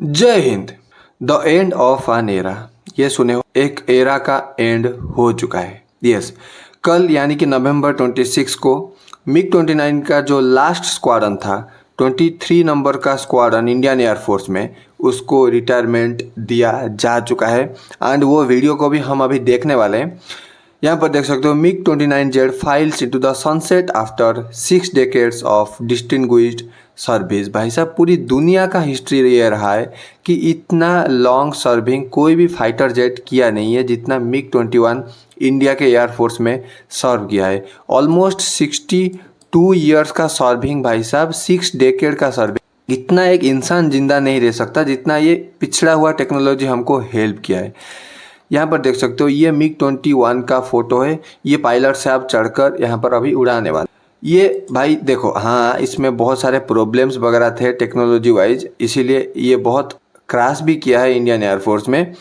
जय Hind. The end of an era. ये सुने हो, एक एरा का एंड हो चुका है। यस, कल यानी कि नवंबर 26 को मिग 29 का जो लास्ट स्क्वाड्रन था, 23 नंबर का स्क्वाड्रन इंडियन एयरफोर्स में, उसको रिटायरमेंट दिया जा चुका है। एंड वो वीडियो को भी हम अभी देखने वाले हैं। यहाँ पर देख सकते हो, MiG 29Z files into the sunset after 6 decades of distinguished service. भाई साहब, पूरी दुनिया का हिस्ट्री ये रहा है कि इतना लॉन्ग सर्विंग कोई भी फाइटर जेट किया नहीं है जितना मिग 21 इंडिया के एयरफोर्स में सर्व किया है। ऑलमोस्ट 62 ईयर्स का सर्विंग भाई साहब, 6 डेकेड का सर्विंग। इतना एक इंसान जिंदा नहीं रह सकता जितना ये पिछड़ा हुआ टेक्नोलॉजी हमको हेल्प किया है। यहाँ पर देख सकते हो, ये मिग 21 का फोटो है। ये पायलट साहब चढ़कर यहाँ पर अभी उड़ाने वाले। ये भाई देखो, हाँ इसमें बहुत सारे प्रॉब्लम्स वगैरह थे टेक्नोलॉजी वाइज, इसीलिए ये बहुत क्रैश भी किया है इंडियन एयरफोर्स में।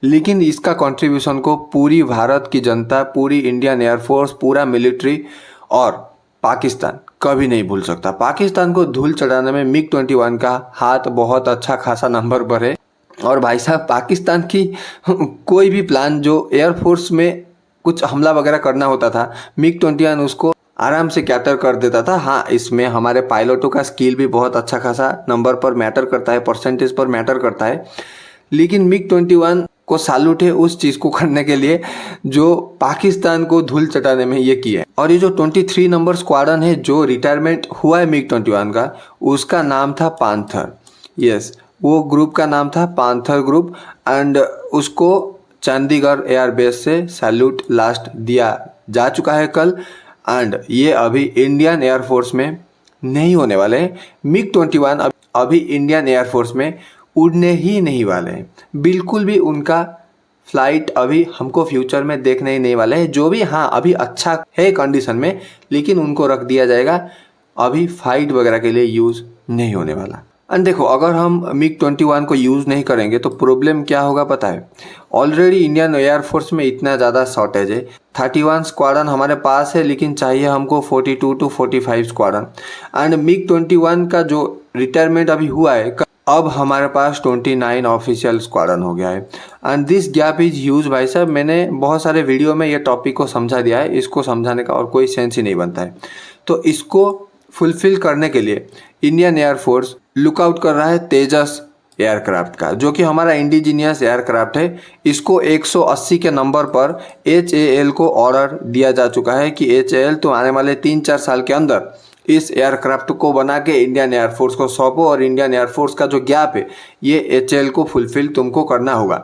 लेकिन इसका कंट्रीब्यूशन को पूरी भारत की जनता, पूरी इंडियन एयरफोर्स, पूरा मिलिट्री और पाकिस्तान कभी नहीं भूल सकता। पाकिस्तान को धूल चढ़ाने में मिग 21 का हाथ बहुत अच्छा खासा नंबर पर है। और भाई साहब, पाकिस्तान की कोई भी प्लान जो एयरफोर्स में कुछ हमला वगैरह करना होता था, मिग 21 उसको आराम से कैटर कर देता था। हाँ, इसमें हमारे पायलटों का स्किल भी बहुत अच्छा खासा नंबर पर मैटर करता है, परसेंटेज पर मैटर करता है। लेकिन मिग 21 को सैल्यूट है उस चीज़ को करने के लिए जो पाकिस्तान को धूल चटाने में ये किया है। और ये जो 23 नंबर स्क्वाड्रन है जो रिटायरमेंट हुआ है मिग 21 का, उसका नाम था पांथर। यस, वो ग्रुप का नाम था पांथर ग्रुप। एंड उसको चंडीगढ़ एयरबेस से सैल्यूट लास्ट दिया जा चुका है कल। एंड ये अभी इंडियन एयरफोर्स में नहीं होने वाले हैं। मिग 21 अभी इंडियन एयरफोर्स में उड़ने ही नहीं वाले हैं। बिल्कुल भी उनका फ्लाइट अभी हमको फ्यूचर में देखने ही नहीं वाले हैं। जो भी हाँ अभी अच्छा है कंडीशन में, लेकिन उनको रख दिया जाएगा, अभी फाइट वगैरह के लिए यूज़ नहीं होने वाला। एंड देखो, अगर हम मिग 21 को यूज़ नहीं करेंगे तो प्रॉब्लम क्या होगा पता है? ऑलरेडी इंडियन एयरफोर्स में इतना ज़्यादा शॉर्टेज है। 31 स्क्वाड्रन हमारे पास है, लेकिन चाहिए हमको 42 to 45 स्क्वाड्रन। एंड मिग 21 का जो रिटायरमेंट अभी हुआ है, अब हमारे पास 29 ऑफिशियल स्क्वाड्रन हो गया है। And this gap is huge. भाई साहब, मैंने बहुत सारे वीडियो में ये टॉपिक को समझा दिया है। इसको समझाने का और कोई सेंस ही नहीं बनता है। तो इसको फुलफिल करने के लिए इंडियन एयरफोर्स लुकआउट कर रहा है तेजस एयरक्राफ्ट का, जो कि हमारा इंडिजीनियस एयरक्राफ्ट है। इसको 180 के नंबर पर HAL को ऑर्डर दिया जा चुका है कि HAL तो आने वाले 3-4 साल के अंदर इस एयरक्राफ्ट को बना के इंडियन एयरफोर्स को सौंपो। और इंडियन एयरफोर्स का जो गैप है ये HAL को फुलफिल तुमको करना होगा।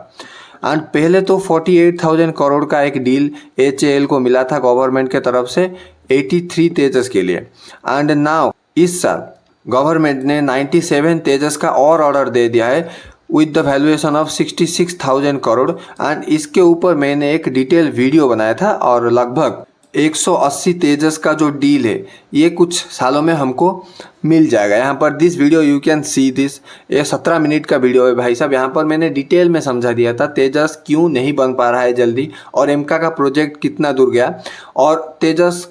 एंड पहले तो 48,000 करोड़ का एक डील HAL को मिला था गवर्नमेंट के तरफ से 83 तेजस के लिए। एंड नाउ इस साल गवर्नमेंट ने 97 तेजस का और ऑर्डर दे दिया है with the valuation of 66,000 crore. And इसके ऊपर मैंने एक डिटेल वीडियो बनाया था। और लगभग 180 तेजस का जो डील है ये कुछ सालों में हमको मिल जाएगा। यहाँ पर this video you can see this, ये 17 मिनट का वीडियो है भाई साहब। यहाँ पर मैंने डिटेल में समझा दिया था तेजस क्यों नहीं बन पा रहा है जल्दी, और एमका का प्रोजेक्ट कितना दूर गया, और तेजस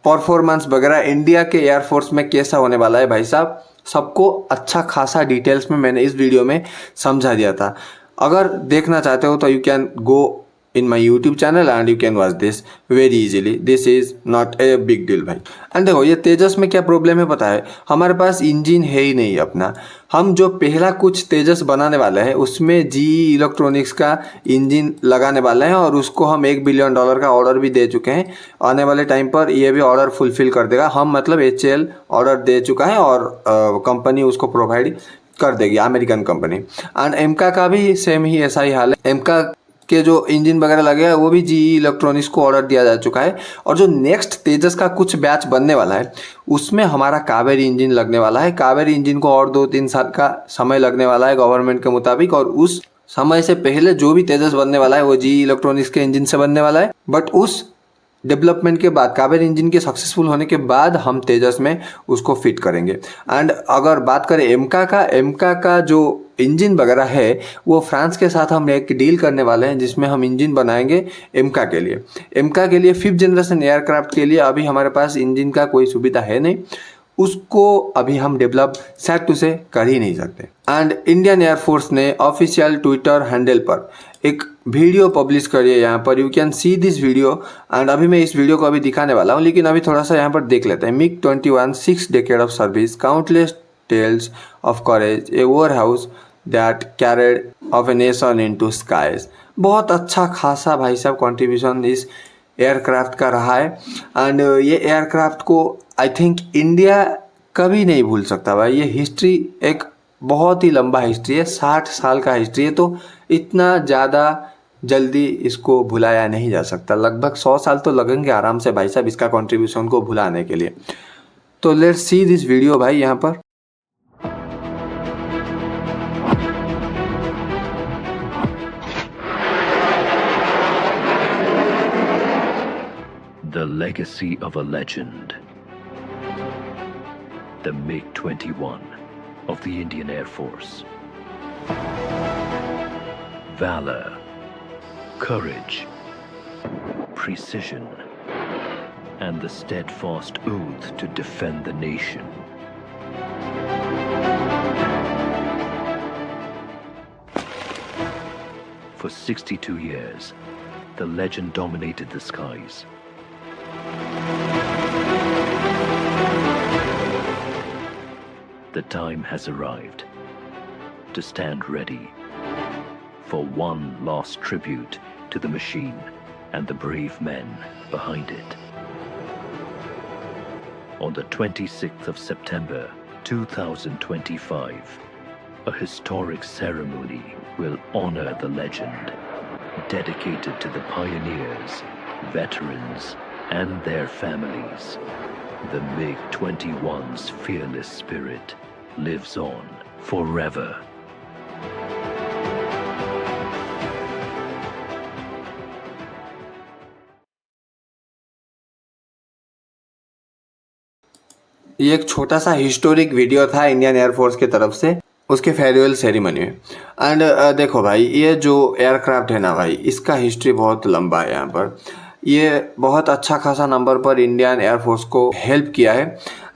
परफॉर्मेंस वगैरह इंडिया के एयरफोर्स में कैसा होने वाला है। भाई साहब, सबको अच्छा खासा डिटेल्स में मैंने इस वीडियो में समझा दिया था। अगर देखना चाहते हो तो you can go in my YouTube channel and you can watch this very easily. This is not a big deal भाई। एंड देखो, ये तेजस में क्या प्रॉब्लम है पता है? हमारे पास इंजन है ही नहीं अपना। हम जो पहला कुछ तेजस बनाने वाले हैं उसमें GE इलेक्ट्रॉनिक्स का इंजन लगाने वाले हैं, और उसको हम $1 बिलियन का ऑर्डर भी दे चुके हैं। आने वाले टाइम पर ये भी ऑर्डर फुलफिल कर देगा। हम मतलब HAL ऑर्डर दे चुका है और कंपनी उसको प्रोवाइड कर देगी, अमेरिकन कंपनी। एंड एमका का भी सेम ही ऐसा ही हाल है। एमका के जो इंजन वगैरह लगे हैं वो भी GE इलेक्ट्रॉनिक्स को ऑर्डर दिया जा चुका है। और जो नेक्स्ट तेजस का कुछ बैच बनने वाला है उसमें हमारा कावेरी इंजन लगने वाला है। कावेरी इंजन को और 2-3 साल का समय लगने वाला है गवर्नमेंट के मुताबिक। और उस समय से पहले जो भी तेजस बनने वाला है वो GE इलेक्ट्रॉनिक्स के इंजन से बनने वाला है। बट उस डेवलपमेंट के बाद, कावेरी इंजन के सक्सेसफुल होने के बाद हम तेजस में उसको फिट करेंगे। एंड अगर बात करें एमका का जो इंजन वगैरह है वो फ्रांस के साथ हम एक डील करने वाले हैं जिसमें हम इंजन बनाएंगे एमका के लिए। 5th जनरेशन एयरक्राफ्ट के लिए अभी हमारे पास इंजन का कोई सुविधा है नहीं। उसको अभी हम डेवलप शायद टू से कर ही नहीं सकते। एंड इंडियन एयरफोर्स ने ऑफिशियल ट्विटर हैंडल पर एक वीडियो पब्लिश करी है, यहाँ पर you can see this video. And अभी मैं इस वीडियो को अभी दिखाने वाला हूँ, लेकिन अभी थोड़ा सा यहाँ पर देख लेते हैं। MiG-21 6 decade of service, countless tales of courage, a war horse that carried of a nation into skies. बहुत अच्छा खासा भाई साहब कंट्रीब्यूशन इस एयरक्राफ्ट का रहा है। एंड ये एयरक्राफ्ट को आई थिंक इंडिया कभी नहीं भूल सकता भाई। ये हिस्ट्री एक बहुत ही लंबा हिस्ट्री है, 60 साल का हिस्ट्री है, तो इतना ज़्यादा जल्दी इसको भुलाया नहीं जा सकता। लगभग 100 साल तो लगेंगे आराम से भाई साहब इसका कंट्रीब्यूशन को भुलाने के लिए। तो लेट्स सी दिस वीडियो भाई। यहाँ पर The legacy of a legend. The MiG-21 of the Indian Air Force. Valor, courage, precision, and the steadfast oath to defend the nation. For 62 years, the legend dominated the skies. The time has arrived to stand ready for one last tribute to the machine and the brave men behind it. On the 26th of September 2025, a historic ceremony will honor the legend, dedicated to the pioneers, veterans, and their families. The MiG-21's fearless spirit lives on forever. ये एक छोटा सा historic video था Indian air force की तरफ से उसके farewell ceremony में। एंड देखो भाई, ये जो एयरक्राफ्ट है ना भाई, इसका हिस्ट्री बहुत लंबा है। यहाँ पर ये बहुत अच्छा खासा नंबर पर इंडियन एयरफोर्स को हेल्प किया है।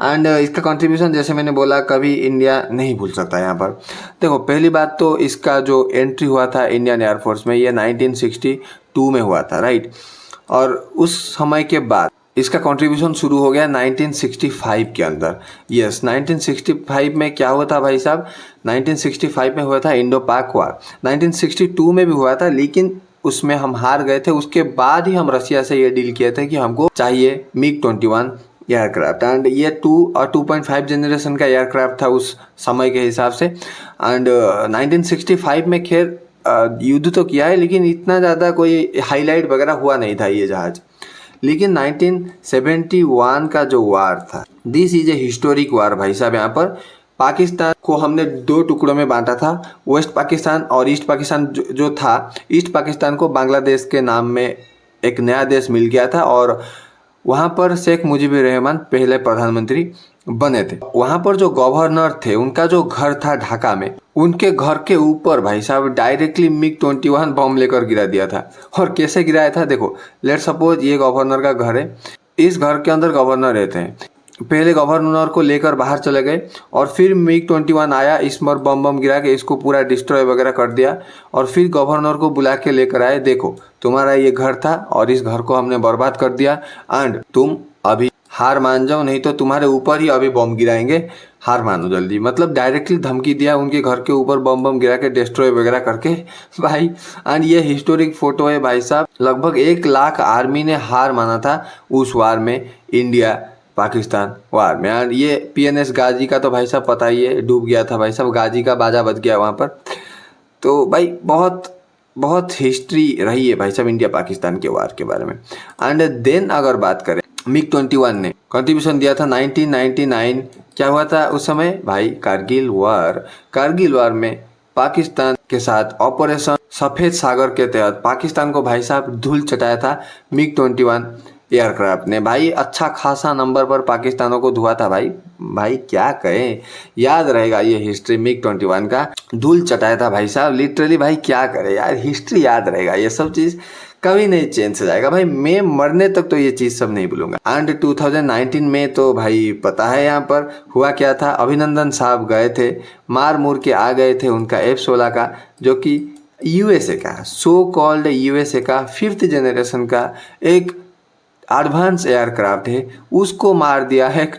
एंड इसका कंट्रीब्यूशन जैसे मैंने बोला कभी इंडिया नहीं भूल सकता। यहाँ पर देखो, पहली बात तो इसका जो एंट्री हुआ था इंडियन एयरफोर्स में, ये 1962 में हुआ था, राइट। और उस समय के बाद इसका कंट्रीब्यूशन शुरू हो गया 1965 के अंदर। यस, 1965 में क्या हुआ था भाई साहब, 1965 में हुआ था इंडो पाक वार। 1962 में भी हुआ था, लेकिन उसमें हम हार गए थे। उसके बाद ही हम रशिया से ये डील किए थे कि हमको चाहिए MiG-21 एयरक्राफ्ट। एंड ये 2 और 2.5 जनरेशन का एयरक्राफ्ट था उस समय के हिसाब से। एंड 1965 में खैर युद्ध तो किया है, लेकिन इतना ज़्यादा कोई हाईलाइट वगैरह हुआ नहीं था ये जहाज़। लेकिन 1971 का जो वार था, दिस इज ए हिस्टोरिक वार भाई साहब। यहाँ पर पाकिस्तान को हमने 2 टुकड़ों में बांटा था, वेस्ट पाकिस्तान और ईस्ट पाकिस्तान। जो था, ईस्ट पाकिस्तान को बांग्लादेश के नाम में एक नया देश मिल गया था, और वहाँ पर शेख मुजीबुर रहमान पहले प्रधानमंत्री बने थे। वहाँ पर जो गवर्नर थे, उनका जो घर था ढाका में, उनके घर के ऊपर भाई साहब डायरेक्टली MiG-21 बम लेकर गिरा दिया था। और कैसे गिराया था देखो, लेट सपोज ये गवर्नर का घर है, इस घर के अंदर गवर्नर रहते हैं। पहले गवर्नर को लेकर बाहर चले गए, और फिर MiG-21 आया, इस पर बम गिरा के इसको पूरा डिस्ट्रॉय वगैरह कर दिया। और फिर गवर्नर को बुला के लेकर आए, देखो तुम्हारा ये घर था और इस घर को हमने बर्बाद कर दिया, एंड तुम अभी हार मान जाओ, नहीं तो तुम्हारे ऊपर ही अभी बम गिराएंगे, हार मानो जल्दी। मतलब डायरेक्टली धमकी दिया, उनके घर के ऊपर बम गिरा के डिस्ट्रॉय वगैरह करके भाई। एंड ये हिस्टोरिक फोटो है भाई साहब। लगभग 1 लाख आर्मी ने हार माना था उस वार में, इंडिया पाकिस्तान वार में। एंड ये PNS गाजी का तो भाई साहब पता ही है, डूब गया था भाई साहब, गाजी का बाजा बज गया वहाँ पर। तो भाई बहुत हिस्ट्री रही है भाई साहब इंडिया पाकिस्तान के वार के बारे में। एंड देन अगर बात करें, MiG-21 ने कंट्रीब्यूशन दिया था 1999। क्या हुआ था उस समय भाई, कारगिल वार में पाकिस्तान के साथ ऑपरेशन सफ़ेद सागर के तहत पाकिस्तान को भाई साहब धूल चटाया था MiG-21 एयरक्राफ्ट ने। भाई अच्छा खासा नंबर पर पाकिस्तानों को धुआ था भाई क्या कहें, याद रहेगा ये हिस्ट्री। MiG-21 का धूल चटाया था भाई साहब, लिटरली भाई क्या करे यार, हिस्ट्री याद रहेगा। ये सब चीज़ कभी नहीं चेंज हो जाएगा भाई, मैं मरने तक तो ये चीज़ सब नहीं भूलूंगा। एंड 2019 में तो भाई पता है यहाँ पर हुआ क्या था। अभिनंदन साहब गए थे, मार मुर के आ गए थे उनका F-16 का, जो कि यूएसए का सो कॉल्ड यूएसए का 5th जनरेशन का एक एडवांस एयरक्राफ्ट है, उसको मार दिया है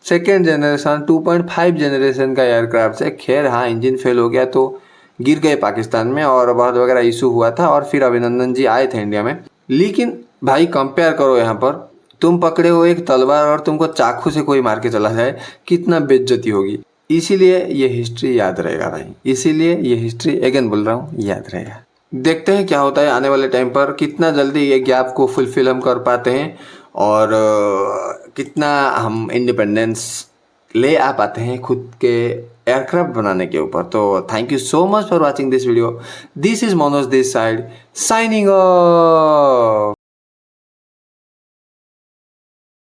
2nd जनरेशन 2.5 जनरेशन का एयरक्राफ्ट से। खैर हाँ, इंजन फेल हो गया तो गिर गए पाकिस्तान में और बहुत वगैरह इशू हुआ था और फिर अभिनंदन जी आए थे इंडिया में। लेकिन भाई कंपेयर करो, यहाँ पर तुम पकड़े हो एक तलवार और तुमको चाकू से कोई मार के चला जाए, कितना बेइज्जती होगी। इसीलिए ये हिस्ट्री याद रहेगा भाई, इसीलिए ये हिस्ट्री अगेन बोल रहा हूँ याद रहेगा। देखते हैं क्या होता है आने वाले टाइम पर, कितना जल्दी ये गैप को फुलफिल हम कर पाते हैं और कितना हम इंडिपेंडेंस ले आ पाते हैं खुद के एयरक्राफ्ट बनाने के ऊपर। तो thank you so much for watching this video. This is Manoj this side signing off.